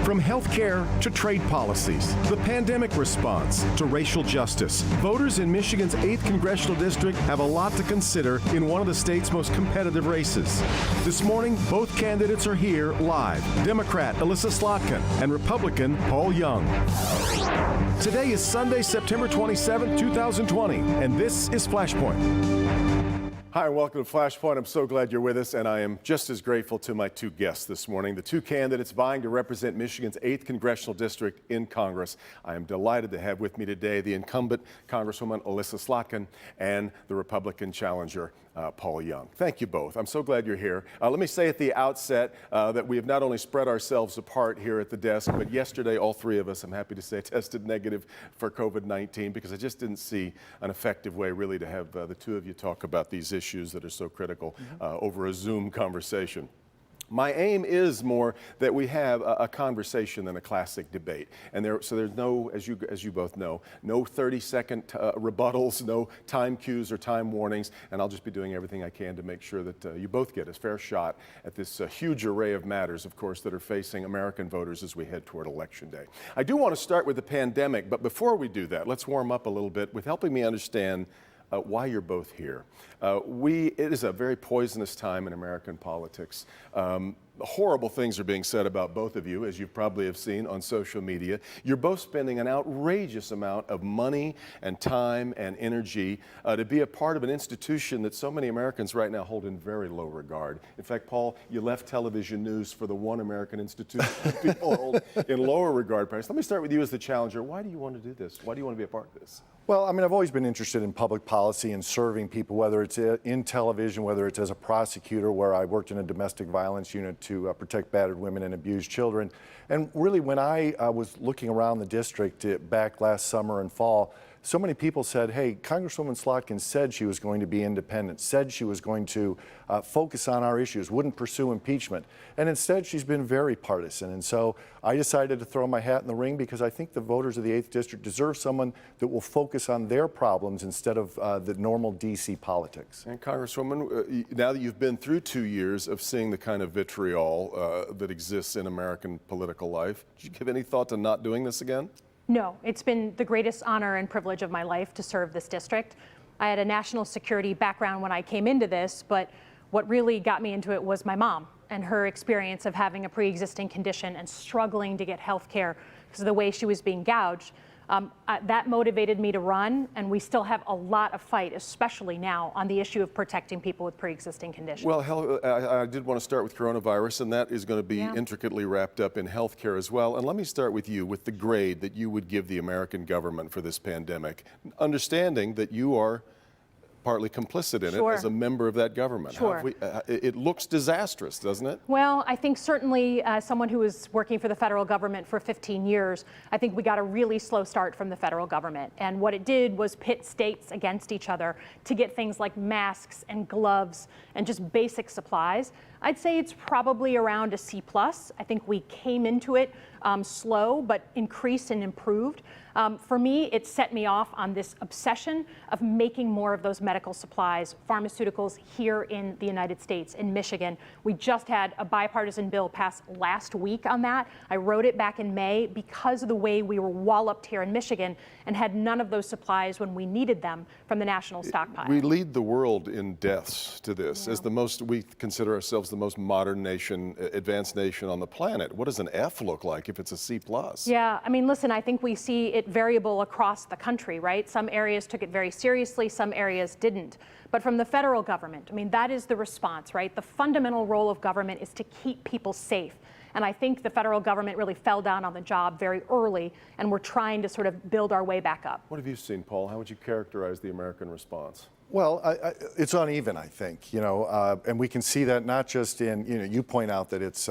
From health care to trade policies, the pandemic response to racial justice, voters in Michigan's 8th Congressional District have a lot to consider in one of the state's most competitive races. This morning, both candidates are here live. Democrat Alyssa Slotkin and Republican Paul Young. Today is Sunday, September 27, 2020, and this is Flashpoint. Hi, and welcome to Flashpoint. I'm so glad you're with us, and I am just as grateful to my two guests this morning, the two candidates vying to represent Michigan's 8th Congressional District in Congress. I am delighted to have with me today the incumbent Congresswoman Alyssa Slotkin and the Republican challenger, Paul Young. Thank you both. I'm so glad you're here. Let me say at the outset that we have not only spread ourselves apart here at the desk, but yesterday all three of us, I'm happy to say, tested negative for COVID-19 because I just didn't see an effective way really to have the two of you talk about these issues that are so critical over a Zoom conversation. My aim is more that we have a conversation than a classic debate. And so there's no, as you both know, no 30-second rebuttals, no time cues or time warnings, and I'll just be doing everything I can to make sure that you both get a fair shot at this huge array of matters, of course, that are facing American voters as we head toward Election Day. I do want to start with the pandemic, but before we do that, let's warm up a little bit with helping me understand why you're both here. It is a very poisonous time in American politics. Horrible things are being said about both of you, as you probably have seen on social media. You're both spending an outrageous amount of money and time and energy to be a part of an institution that so many Americans right now hold in very low regard. In fact, Paul, you left television news for the one American institution people hold in lower regard. Let me start with you as the challenger. Why do you want to do this? Why do you want to be a part of this? Well, I mean, I've always been interested in public policy and serving people, whether it's in television, whether it's as a prosecutor, where I worked in a domestic violence unit to protect battered women and abused children. And really, when I was looking around the district back last summer and fall, so many people said, hey, Congresswoman Slotkin said she was going to be independent, said she was going to focus on our issues, wouldn't pursue impeachment. And instead, she's been very partisan. And so I decided to throw my hat in the ring because I think the voters of the 8th District deserve someone that will focus on their problems instead of the normal D.C. politics. And Congresswoman, now that you've been through 2 years of seeing the kind of vitriol that exists in American political life, did you give any thought to not doing this again? No, it's been the greatest honor and privilege of my life to serve this district. I had a national security background when I came into this, but what really got me into it was my mom and her experience of having a pre-existing condition and struggling to get health care because of the way she was being gouged. That motivated me to run, and we still have a lot of fight, especially now, on the issue of protecting people with pre-existing conditions. Well, I did want to start with coronavirus, and that is going to be intricately wrapped up in health care as well. And let me start with you, with the grade that you would give the American government for this pandemic, understanding that you are partly complicit in it as a member of that government. Sure. It looks disastrous, doesn't it? Well, I think certainly someone who was working for the federal government for 15 years, I think we got a really slow start from the federal government. And what it did was pit states against each other to get things like masks and gloves and just basic supplies. I'd say it's probably around a C+. I think we came into it slow, but increased and improved. For me, it set me off on this obsession of making more of those medical supplies, pharmaceuticals here in the United States, in Michigan. We just had a bipartisan bill pass last week on that. I wrote it back in May because of the way we were walloped here in Michigan and had none of those supplies when we needed them from the national stockpile. We lead the world in deaths to this. As we consider ourselves the most modern nation, advanced nation on the planet. What does an F look like if it's a C+? Yeah, I mean, listen, I think we see it variable across the country, right? Some areas took it very seriously, some areas didn't. But from the federal government, I mean, that is the response, right? The fundamental role of government is to keep people safe. And I think the federal government really fell down on the job very early, and we're trying to sort of build our way back up. What have you seen, Paul? How would you characterize the American response? Well, it's uneven, I think, and we can see that not just in, you point out that it's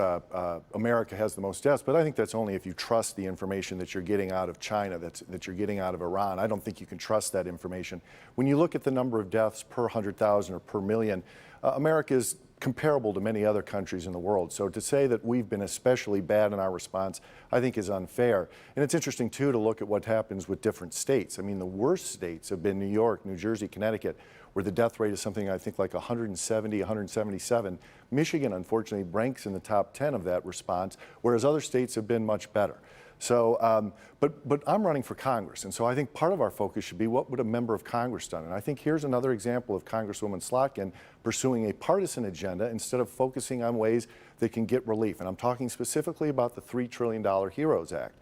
America has the most deaths, but I think that's only if you trust the information that you're getting out of China, that you're getting out of Iran. I don't think you can trust that information. When you look at the number of deaths per 100,000 or per million, America is comparable to many other countries in the world. So to say that we've been especially bad in our response, I think is unfair. And it's interesting, too, to look at what happens with different states. I mean, the worst states have been New York, New Jersey, Connecticut, where the death rate is something I think like 170, 177. Michigan, unfortunately, ranks in the top 10 of that response, whereas other states have been much better. So, but I'm running for Congress, and so I think part of our focus should be what would a member of Congress done? And I think here's another example of Congresswoman Slotkin pursuing a partisan agenda instead of focusing on ways that can get relief. And I'm talking specifically about the $3 trillion HEROES Act.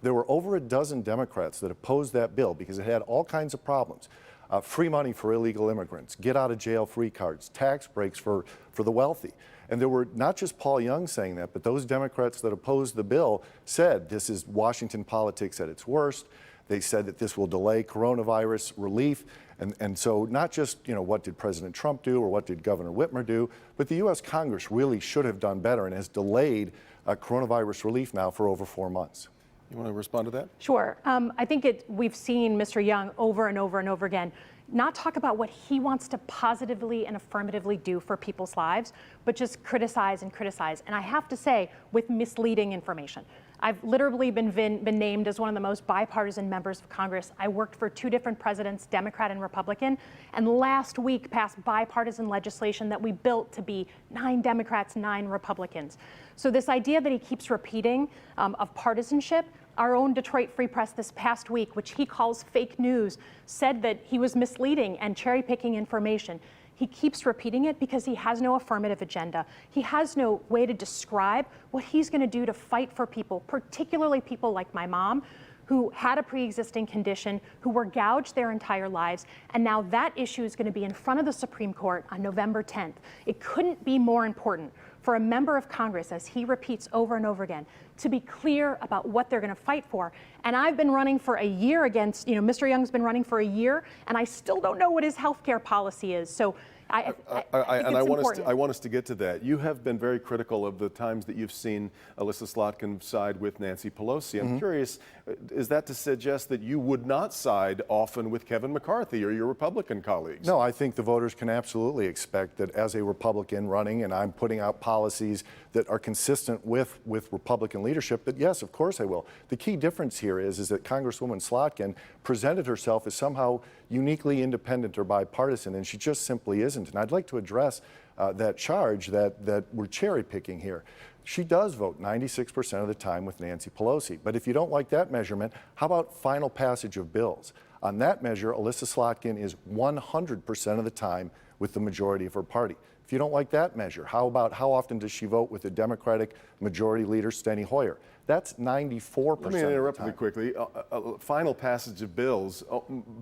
There were over a dozen Democrats that opposed that bill because it had all kinds of problems. Free money for illegal immigrants, get out of jail free cards, tax breaks for the wealthy. And there were not just Paul Young saying that, but those Democrats that opposed the bill said this is Washington politics at its worst. They said that this will delay coronavirus relief. And so not just, what did President Trump do or what did Governor Whitmer do, but the U.S. Congress really should have done better and has delayed coronavirus relief now for over 4 months. You want to respond to that? Sure. I think we've seen Mr. Young over and over and over again not talk about what he wants to positively and affirmatively do for people's lives, but just criticize and criticize. And I have to say, with misleading information. I've literally been named as one of the most bipartisan members of Congress. I worked for 2 different presidents, Democrat and Republican, and last week passed bipartisan legislation that we built to be 9 Democrats, 9 Republicans. So this idea that he keeps repeating of partisanship, our own Detroit Free Press this past week, which he calls fake news, said that he was misleading and cherry-picking information. He keeps repeating it because he has no affirmative agenda. He has no way to describe what he's going to do to fight for people, particularly people like my mom, who had a pre-existing condition, who were gouged their entire lives, and now that issue is going to be in front of the Supreme Court on November 10th. It couldn't be more important for a member of Congress, as he repeats over and over again, to be clear about what they're going to fight for. And I've been running for a year against, Mr. Young's been running for a year, and I still don't know what his health care policy is. So I think I want us to get to that. You have been very critical of the times that you've seen Alyssa Slotkin side with Nancy Pelosi. I'm curious, is that to suggest that you would not side often with Kevin McCarthy or your Republican colleagues? No, I think the voters can absolutely expect that as a Republican running and I'm putting out policies that are consistent with Republican leadership, that yes, of course I will. The key difference here is that Congresswoman Slotkin presented herself as somehow uniquely independent or bipartisan, and she just simply isn't. And I'd like to address that charge that we're cherry picking here. She does vote 96% of the time with Nancy Pelosi. But if you don't like that measurement, how about final passage of bills? On that measure, Alyssa Slotkin is 100% of the time with the majority of her party. If you don't like that measure, how about how often does she vote with the Democratic Majority Leader Steny Hoyer? That's 94%. Let me interrupt you quickly. Final passage of bills,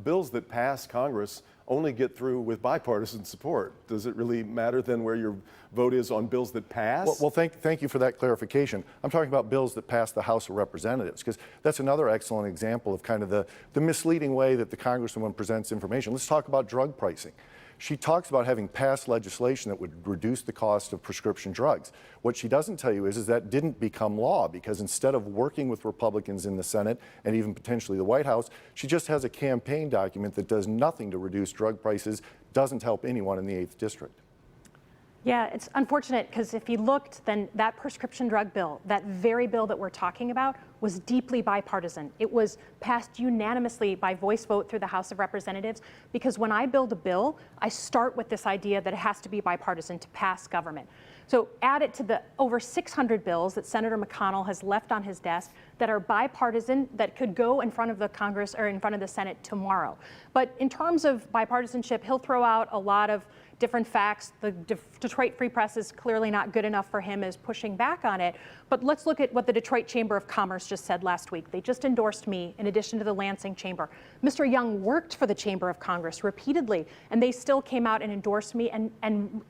bills that pass Congress only get through with bipartisan support. Does it really matter then where your vote is on bills that pass? Well, thank you for that clarification. I'm talking about bills that pass the House of Representatives, because that's another excellent example of kind of the misleading way that the Congresswoman presents information. Let's talk about drug pricing. She talks about having passed legislation that would reduce the cost of prescription drugs. What she doesn't tell you is that didn't become law, because instead of working with Republicans in the Senate and even potentially the White House, she just has a campaign document that does nothing to reduce drug prices, doesn't help anyone in the 8th District. Yeah, it's unfortunate because if you looked, then that prescription drug bill, that very bill that we're talking about, was deeply bipartisan. It was passed unanimously by voice vote through the House of Representatives, because when I build a bill, I start with this idea that it has to be bipartisan to pass government. So add it to the over 600 bills that Senator McConnell has left on his desk that are bipartisan, that could go in front of the Congress or in front of the Senate tomorrow. But in terms of bipartisanship, he'll throw out a lot of different facts. The Detroit Free Press is clearly not good enough for him as pushing back on it. But let's look at what the Detroit Chamber of Commerce just said last week. They just endorsed me in addition to the Lansing Chamber. Mr. Young worked for the Chamber of Congress repeatedly, and they still came out and endorsed me and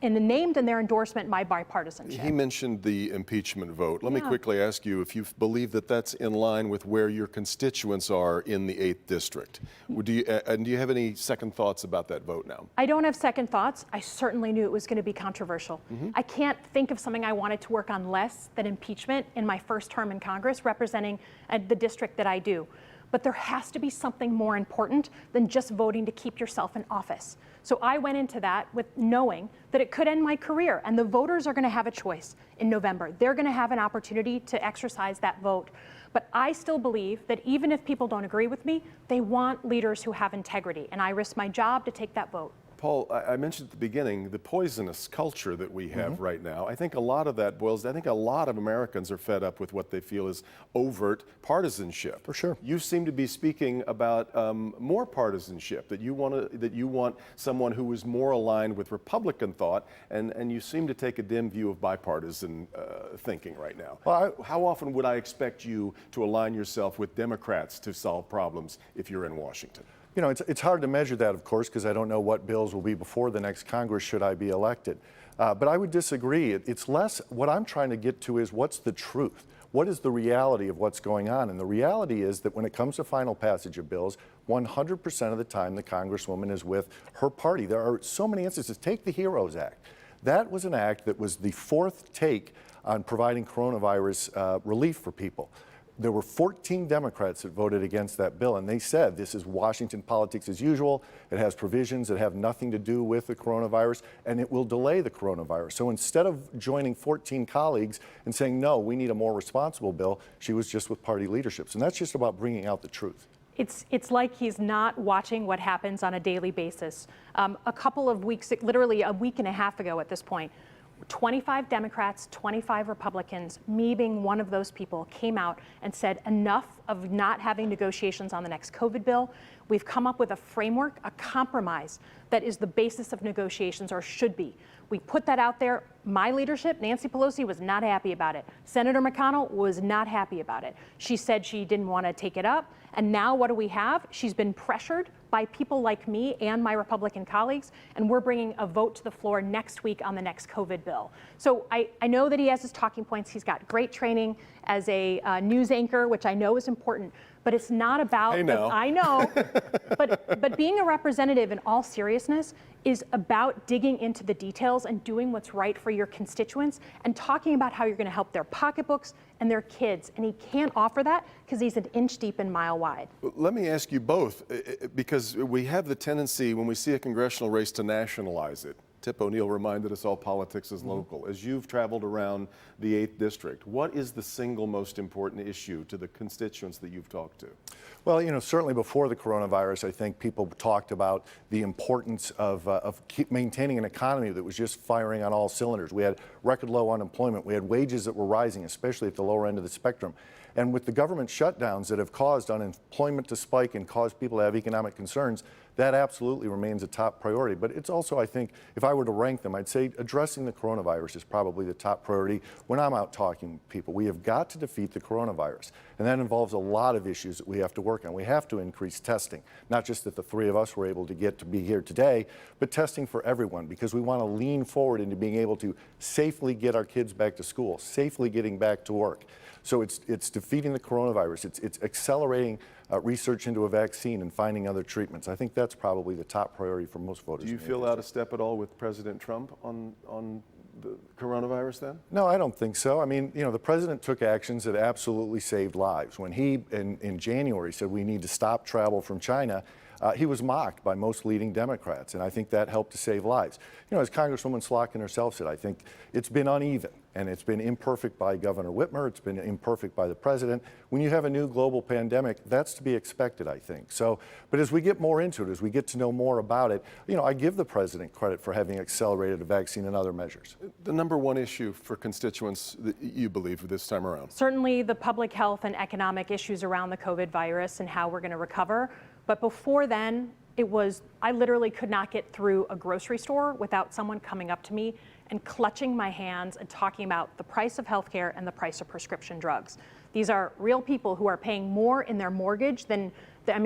named in their endorsement my bipartisanship. He mentioned the impeachment vote. Let me quickly ask you if you believe that that's in line with where your constituents are in the 8th District. Do you have any second thoughts about that vote now? I don't have second thoughts. I certainly knew it was going to be controversial. I can't think of something I wanted to work on less than impeachment in my first term in Congress, representing the district that I do. But there has to be something more important than just voting to keep yourself in office. So I went into that with knowing that it could end my career, and the voters are going to have a choice in November. They're going to have an opportunity to exercise that vote. But I still believe that even if people don't agree with me, they want leaders who have integrity, and I risk my job to take that vote. Paul, I mentioned at the beginning the poisonous culture that we have right now. I think a lot of that I think a lot of Americans are fed up with what they feel is overt partisanship. For sure. You seem to be speaking about more partisanship, that you want someone who is more aligned with Republican thought, and you seem to take a dim view of bipartisan thinking right now. Well, how often would I expect you to align yourself with Democrats to solve problems if you're in Washington? You know, it's hard to measure that, of course, because I don't know what bills will be before the next Congress should I be elected. But I would disagree. It's less, what I'm trying to get to is what's the truth? What is the reality of what's going on? And the reality is that when it comes to final passage of bills, 100% of the time the Congresswoman is with her party. There are so many instances. Take the HEROES Act. That was an act that was the fourth take on providing coronavirus relief for people. There were 14 Democrats that voted against that bill, and they said this is Washington politics as usual. It has provisions that have nothing to do with the coronavirus, and it will delay the coronavirus. So instead of joining 14 colleagues and saying, no, we need a more responsible bill, she was just with party leaderships. And that's just about bringing out the truth. It's like he's not watching what happens on a daily basis. A couple of weeks, literally a week and a half ago at this point, 25 Democrats, 25 Republicans, me being one of those people, came out and said enough of not having negotiations on the next COVID bill. We've come up with a framework, a compromise that is the basis of negotiations, or should be. We put that out there. My leadership, Nancy Pelosi, was not happy about it. Senator McConnell was not happy about it. She said she didn't want to take it up. And now what do we have? She's been pressured by people like me and my Republican colleagues, and we're bringing a vote to the floor next week on the next COVID bill. So I know that he has his talking points. He's got great training as a news anchor, which I know is important, but it's not about, I know, but being a representative in all seriousness is about digging into the details and doing what's right for your constituents and talking about how you're going to help their pocketbooks and their kids. And he can't offer that because he's an inch deep and mile wide. Let me ask you both, because we have the tendency when we see a congressional race to nationalize it. Tip O'Neill reminded us all politics is local. As you've traveled around the 8th District, what is the single most important issue to the constituents that you've talked to? Well, you know, certainly before the coronavirus, I think people talked about the importance of maintaining an economy that was just firing on all cylinders. We had record low unemployment. We had wages that were rising, especially at the lower end of the spectrum. And with the government shutdowns that have caused unemployment to spike and caused people to have economic concerns, that absolutely remains a top priority. But it's also, I think, if I were to rank them, I'd say addressing the coronavirus is probably the top priority when I'm out talking to people. We have got to defeat the coronavirus. And that involves a lot of issues that we have to work on. We have to increase testing, not just that the three of us were able to get to be here today, but testing for everyone, because we want to lean forward into being able to safely get our kids back to school, safely getting back to work. So it's defeating the coronavirus. It's accelerating research into a vaccine and finding other treatments. I think that's probably the top priority for most voters. Do you feel out of step at all with President Trump on the coronavirus then? No, I don't think so. I mean, you know, the president took actions that absolutely saved lives. When he, in January, said we need to stop travel from China, he was mocked by most leading Democrats, and I think that helped to save lives. You know, as Congresswoman Slotkin herself said, I think it's been uneven, and it's been imperfect by Governor Whitmer, it's been imperfect by the president. When you have a new global pandemic, that's to be expected, I think. So, but as we get more into it, as we get to know more about it, you know, I give the president credit for having accelerated a vaccine and other measures. The number one issue for constituents that you believe this time around? Certainly the public health and economic issues around the COVID virus and how we're going to recover. But before then, I literally could not get through a grocery store without someone coming up to me and clutching my hands and talking about the price of healthcare and the price of prescription drugs. These are real people who are paying more in their mortgage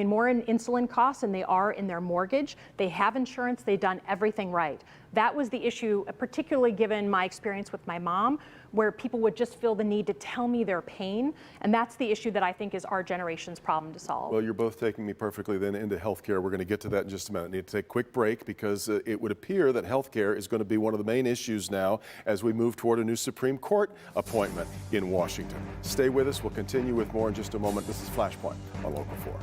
more in insulin costs than they are in their mortgage. They have insurance, they've done everything right. That was the issue, particularly given my experience with my mom, where people would just feel the need to tell me their pain. And that's the issue that I think is our generation's problem to solve. Well, you're both taking me perfectly then into healthcare. We're going to get to that in just a minute. I need to take a quick break because it would appear that healthcare is going to be one of the main issues now as we move toward a new Supreme Court appointment in Washington. Stay with us. We'll continue with more in just a moment. This is Flashpoint on Local 4.